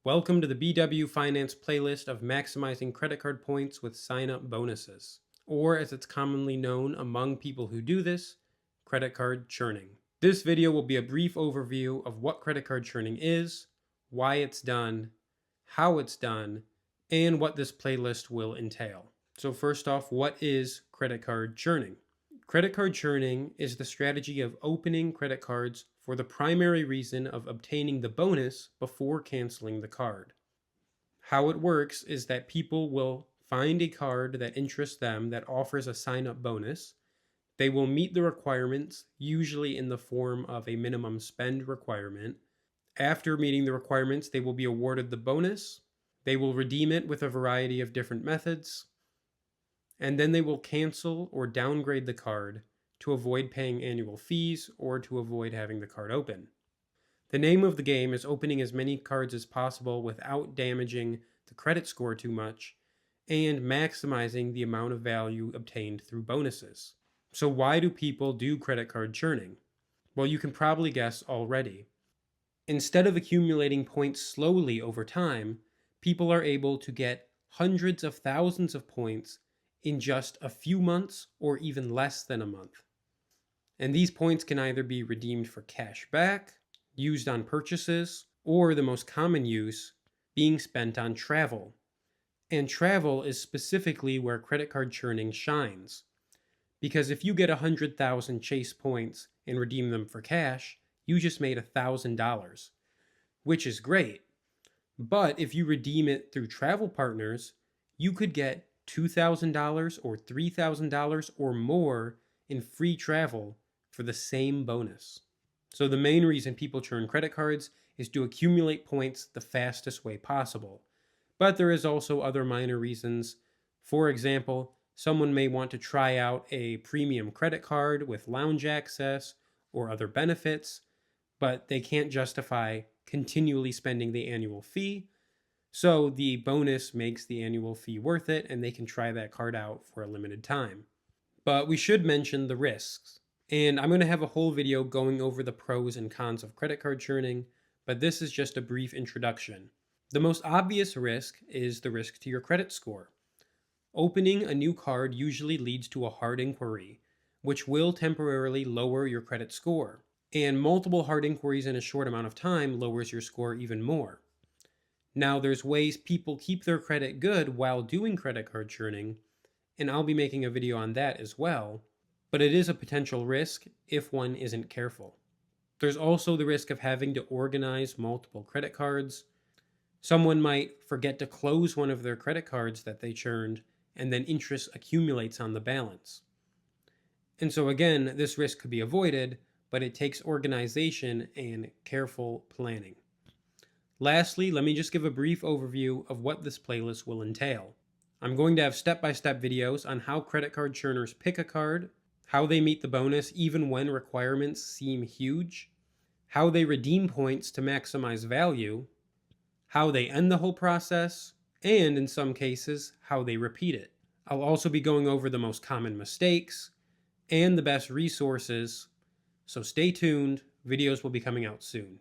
Welcome to the BW Finance playlist of maximizing credit card points with sign-up bonuses, or as it's commonly known among people who do this, credit card churning. This video will be a brief overview of what credit card churning is, why it's done, how it's done, and what this playlist will entail. So first off, what is credit card churning? Credit card churning is the strategy of opening credit cards for the primary reason of obtaining the bonus before canceling the card. How it works is that people will find a card that interests them that offers a sign-up bonus. They will meet the requirements, usually in the form of a minimum spend requirement. After meeting the requirements, they will be awarded the bonus. They will redeem it with a variety of different methods, and then they will cancel or downgrade the card to avoid paying annual fees or to avoid having the card open. The name of the game is opening as many cards as possible without damaging the credit score too much and maximizing the amount of value obtained through bonuses. So why do people do credit card churning? Well, you can probably guess already. Instead of accumulating points slowly over time, people are able to get hundreds of thousands of points in just a few months or even less than a month. And these points can either be redeemed for cash back, used on purchases, or the most common use being spent on travel. And travel is specifically where credit card churning shines. Because if you get 100,000 Chase points and redeem them for cash, you just made $1,000, which is great. But if you redeem it through travel partners, you could get $2,000 or $3,000 or more in free travel for the same bonus. So the main reason people churn credit cards is to accumulate points the fastest way possible. But there is also other minor reasons. For example, someone may want to try out a premium credit card with lounge access or other benefits, but they can't justify continually spending the annual fee. So the bonus makes the annual fee worth it, and they can try that card out for a limited time. But we should mention the risks. And I'm going to have a whole video going over the pros and cons of credit card churning, but this is just a brief introduction. The most obvious risk is the risk to your credit score. Opening a new card usually leads to a hard inquiry, which will temporarily lower your credit score. And multiple hard inquiries in a short amount of time lowers your score even more. Now, there's ways people keep their credit good while doing credit card churning, and I'll be making a video on that as well, but it is a potential risk if one isn't careful. There's also the risk of having to organize multiple credit cards. Someone might forget to close one of their credit cards that they churned, and then interest accumulates on the balance. And so again, this risk could be avoided, but it takes organization and careful planning. Lastly, let me just give a brief overview of what this playlist will entail. I'm going to have step-by-step videos on how credit card churners pick a card, how they meet the bonus even when requirements seem huge, how they redeem points to maximize value, how they end the whole process, and in some cases, how they repeat it. I'll also be going over the most common mistakes and the best resources, so stay tuned, videos will be coming out soon.